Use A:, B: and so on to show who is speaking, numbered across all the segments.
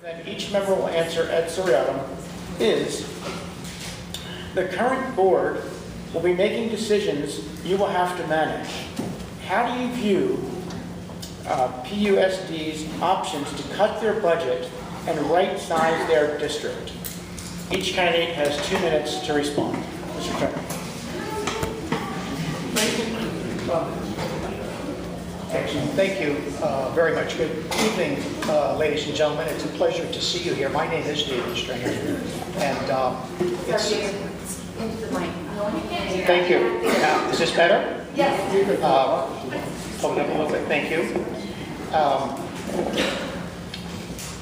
A: Then each member will answer ad seriatim is, the current board will be making decisions you will have to manage. How do you view PUSD's options to cut their budget and right-size their district? Each candidate has 2 minutes to respond. Mr. Chairman.
B: Thank you very much. Good evening, ladies and gentlemen. It's a pleasure to see you here. My name is David Stringer, and thank you. Is this better?
C: Yes.
B: Hold it up a little bit. Thank you.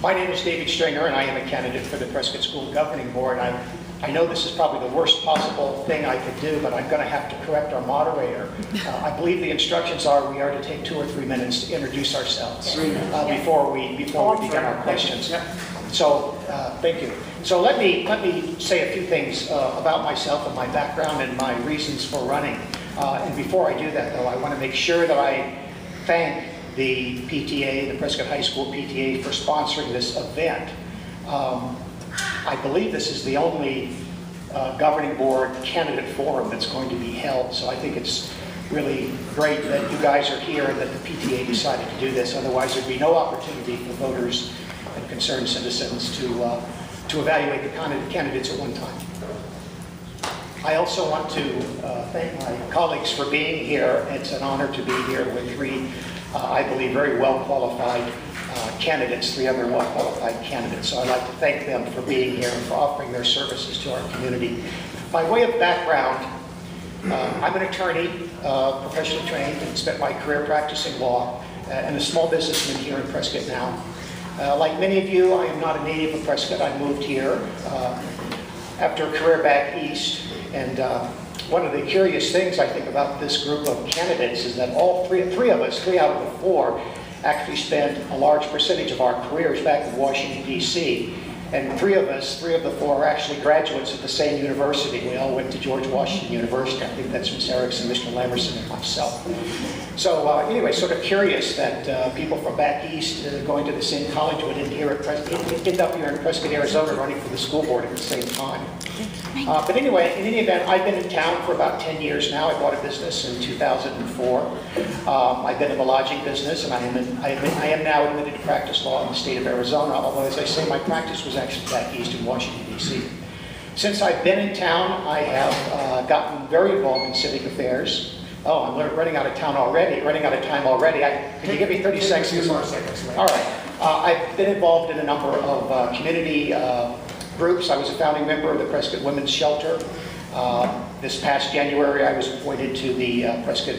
B: My name is David Stringer, and I am a candidate for the Prescott School Governing Board. I know this is probably the worst possible thing I could do, but I'm going to have to correct our moderator. I believe the instructions are we are to take 2 or 3 minutes to introduce ourselves before we begin our questions. So thank you. So let me say a few things about myself and my background and my reasons for running. And before I do that, though, I want to make sure that I thank the PTA, the Prescott High School PTA, for sponsoring this event. I believe this is the only governing board candidate forum that's going to be held, so I think it's really great that you guys are here and that the PTA decided to do this. Otherwise, there'd be no opportunity for voters and concerned citizens to evaluate the candidates at one time. I also want to thank my colleagues for being here. It's an honor to be here with 3, I believe, very well-qualified candidates, 3 other well-qualified candidates. So I'd like to thank them for being here and for offering their services to our community. By way of background, I'm an attorney, professionally trained, and spent my career practicing law, and a small businessman here in Prescott now. Like many of you, I am not a native of Prescott. I moved here after a career back east, and one of the curious things I think about this group of candidates is that all three of us, 3 out of the 4, actually spent a large percentage of our careers back in Washington, D.C. And 3 of the 4 are actually graduates of the same university. We all went to George Washington University. I think that's Ms. Erickson, Mr. Lamerson, and myself. So anyway, sort of curious that people from back east going to the same college would end up here in Prescott, Arizona, running for the school board at the same time. But anyway, in any event, I've been in town for about 10 years now. I bought a business in 2004. I've been in the lodging business, and I am now admitted to practice law in the state of Arizona, although, as I say, my practice was actually back east in Washington, D.C. Since I've been in town, I have gotten very involved in civic affairs. Oh, I'm running out of time already. Can you give me 30 seconds?
A: 2 more seconds.
B: All right. I've been involved in a number of community groups. I was a founding member of the Prescott Women's Shelter. This past January, I was appointed to the Prescott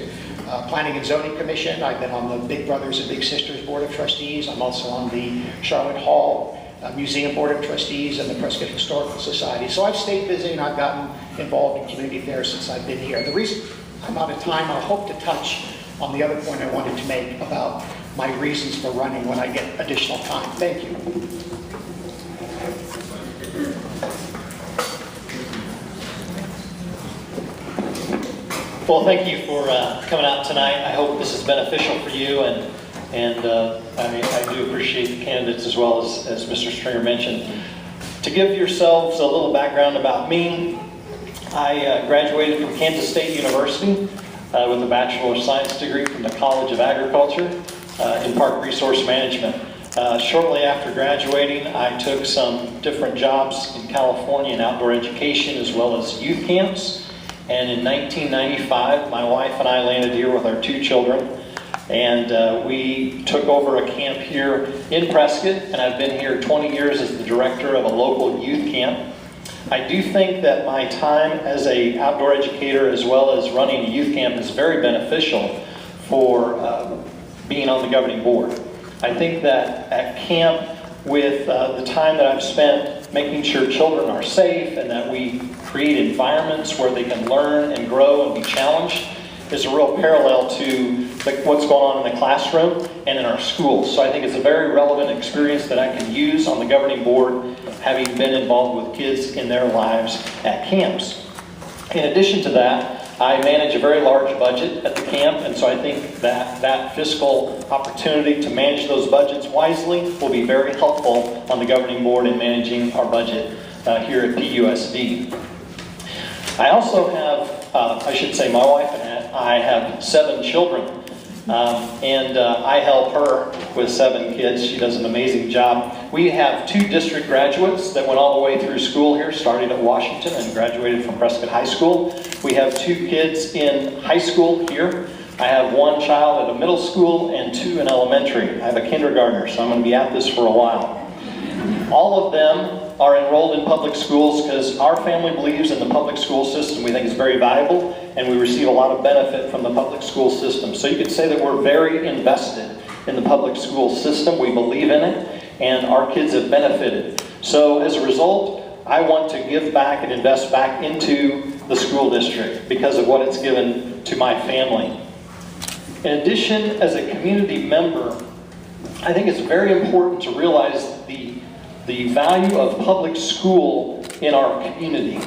B: Planning and Zoning Commission. I've been on the Big Brothers and Big Sisters Board of Trustees. I'm also on the Charlotte Hall Museum Board of Trustees and the Prescott Historical Society. So I've stayed busy and I've gotten involved in community affairs since I've been here. The reason I'm out of time, I hope to touch on the other point I wanted to make about my reasons for running when I get additional time. Thank you.
D: Well, thank you for coming out tonight. I hope this is beneficial for you, and I do appreciate the candidates as well as Mr. Stringer mentioned. To give yourselves a little background about me, I graduated from Kansas State University with a Bachelor of Science degree from the College of Agriculture in Park Resource Management. Shortly after graduating, I took some different jobs in California in outdoor education as well as youth camps. And in 1995, my wife and I landed here with our 2 children, and we took over a camp here in Prescott, and I've been here 20 years as the director of a local youth camp. I do think that my time as an outdoor educator as well as running a youth camp is very beneficial for being on the governing board. I think that at camp, with the time that I've spent making sure children are safe and that we create environments where they can learn and grow and be challenged, is a real parallel to what's going on in the classroom and in our schools. So I think it's a very relevant experience that I can use on the governing board, having been involved with kids in their lives at camps. In addition to that, I manage a very large budget at the camp, and so I think that fiscal opportunity to manage those budgets wisely will be very helpful on the governing board in managing our budget here at PUSD. I also have, I should say my wife and I have 7 children. I help her with 7 kids. She does an amazing job. We have 2 district graduates that went all the way through school here, started at Washington and graduated from Prescott High School. We have 2 kids in high school here. I have 1 child at a middle school and 2 in elementary. I have a kindergartner, so I'm going to be at this for a while. All of them are enrolled in public schools because our family believes in the public school system. We think it's very valuable, and we receive a lot of benefit from the public school system. So you could say that we're very invested in the public school system. We believe in it, and our kids have benefited. So as a result, I want to give back and invest back into the school district because of what it's given to my family. In addition, as a community member, I think it's very important to realize the value of public school in our community.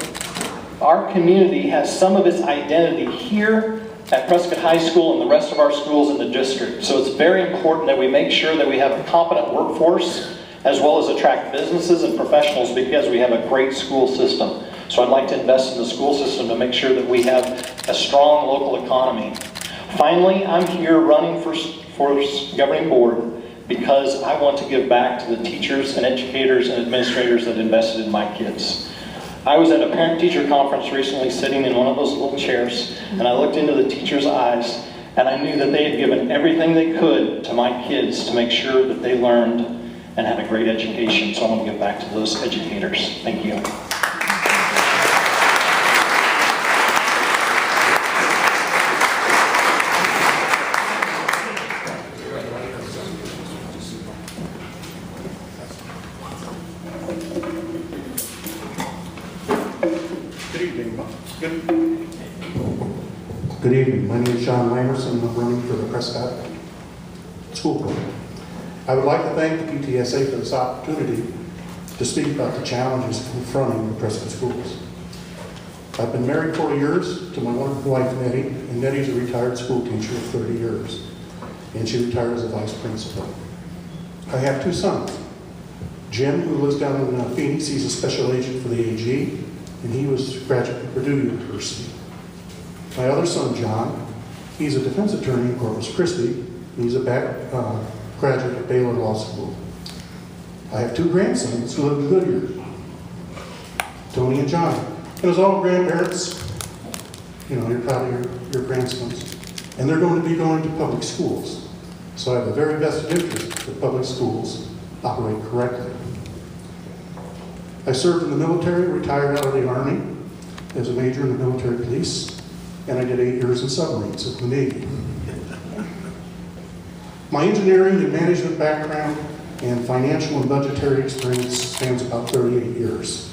D: Our community has some of its identity here at Prescott High School and the rest of our schools in the district. So it's very important that we make sure that we have a competent workforce as well as attract businesses and professionals because we have a great school system. So I'd like to invest in the school system to make sure that we have a strong local economy. Finally, I'm here running for governing board because I want to give back to the teachers and educators and administrators that invested in my kids. I was at a parent-teacher conference recently sitting in one of those little chairs, and I looked into the teachers' eyes, and I knew that they had given everything they could to my kids to make sure that they learned and had a great education. So I want to give back to those educators. Thank you.
C: Good evening. My name is John Lamerson, and I'm running for the Prescott School Board. I would like to thank the PTSA for this opportunity to speak about the challenges confronting the Prescott schools. I've been married 40 years to my wonderful wife, Nettie, and Nettie's a retired school teacher of 30 years, and she retired as a vice principal. I have 2 sons. Jim, who lives down in Phoenix, he's a special agent for the AG, and he was a graduate of Purdue University. My other son, John, he's a defense attorney in Corpus Christi. He's a graduate of Baylor Law School. I have 2 grandsons who live in Goodyear, Tony and John. And as all grandparents, you know, you're proud of your grandsons. And they're going to be going to public schools. So I have a very vested interest that public schools operate correctly. I served in the military, retired out of the Army as a major in the military police, and I did 8 years in submarines at the Navy. My engineering and management background and financial and budgetary experience spans about 38 years.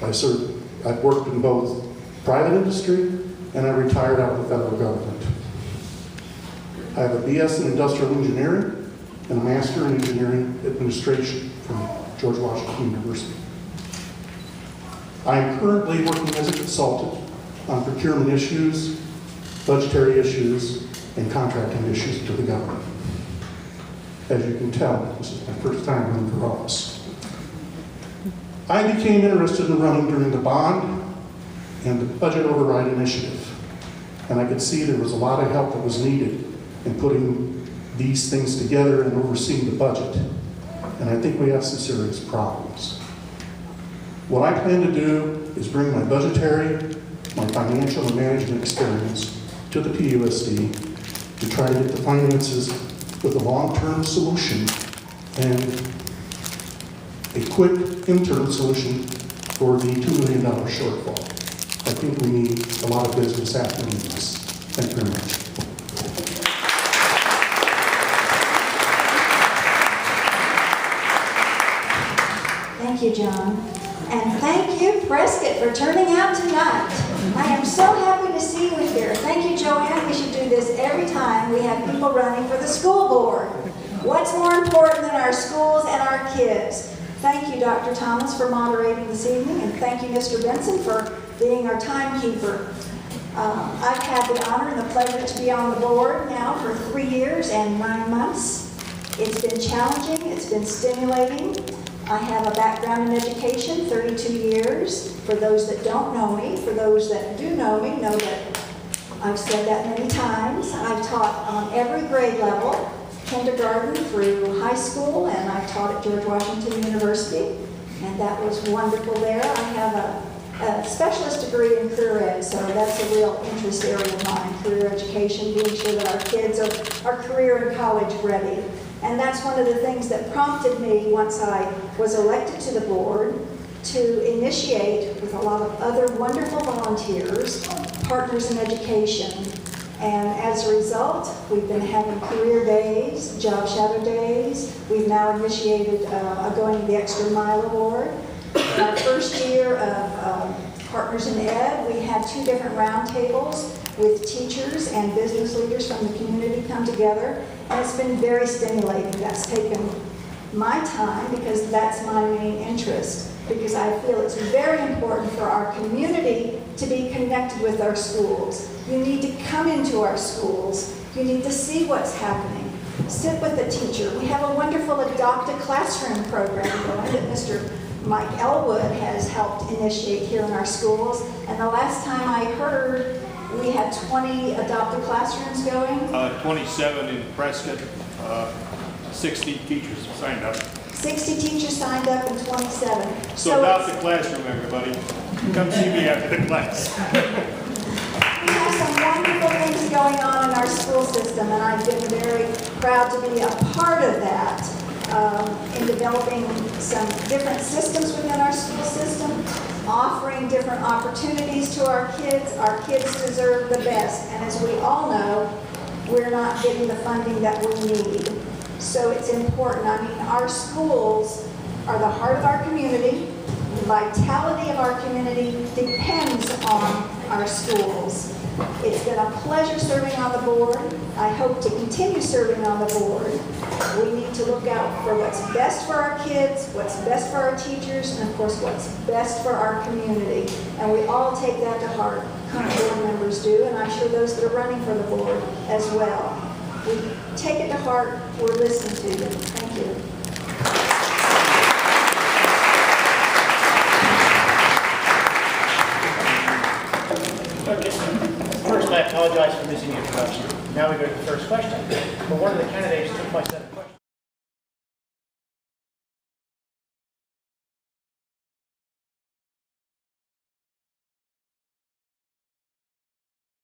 C: I've worked in both private industry and I retired out of the federal government. I have a BS in industrial engineering and a master in engineering administration from George Washington University. I am currently working as a consultant on procurement issues, budgetary issues, and contracting issues to the government. As you can tell, this is my first time running for office. I became interested in running during the bond and the budget override initiative, and I could see there was a lot of help that was needed in putting these things together and overseeing the budget, and I think we have some serious problems. What I plan to do is bring my budgetary, my financial and management experience to the PUSD to try to get the finances with a long-term solution and a quick interim solution for the $2 million shortfall. I think we need a lot of business happening in this. Thank you very much.
E: Thank you, John. And thank you, Prescott, for turning out tonight. I am so happy to see you here. Thank you, Joanne. We should do this every time we have people running for the school board. What's more important than our schools and our kids? Thank you, Dr. Thomas, for moderating this evening, and thank you, Mr. Benson, for being our timekeeper. I've had the honor and the pleasure to be on the board now for 3 years and 9 months. It's been challenging, it's been stimulating. I have a background in education, 32 years. For those that don't know me, for those that do know me, know that I've said that many times. I've taught on every grade level, kindergarten through high school, and I've taught at George Washington University, and that was wonderful there. I have a specialist degree in career ed, so that's a real interest area of mine, career education, being sure that our kids are career and college ready. And that's one of the things that prompted me once I was elected to the board to initiate, with a lot of other wonderful volunteers, Partners in Education. And as a result, we've been having career days, job shadow days. We've now initiated a Going the Extra Mile Award. In our first year of Partners in Ed, we had 2 different roundtables with teachers and business leaders from the community come together. And it's been very stimulating. That's taken my time because that's my main interest, because I feel it's very important for our community to be connected with our schools. You need to come into our schools. You need to see what's happening. Sit with the teacher. We have a wonderful Adopt a Classroom program going that Mr. Mike Elwood has helped initiate here in our schools. And the last time I heard, we had 20 Adopt a Classrooms going.
F: 27 in Prescott, 60 teachers signed up.
E: 60 teachers signed up and 27.
F: So adopt the classroom, everybody. Come see me after the class.
E: We have some wonderful things going on in our school system, and I've been very proud to be a part of that in developing some different systems within our school system, offering different opportunities to our kids. Our kids deserve the best, and as we all know, we're not getting the funding that we need. So it's important. I mean, our schools are the heart of our community. The vitality of our community depends on our schools. It's been a pleasure serving on the board. I hope to continue serving on the board. We need to look out for what's best for our kids, what's best for our teachers, and of course what's best for our community. And we all take that to heart. Current board members do, and I'm sure those that are running for the board as well. We take it to heart. We're listening to you. Thank you.
A: First, I apologize for missing the introduction. Now we go to the first question. But one of the candidates took my set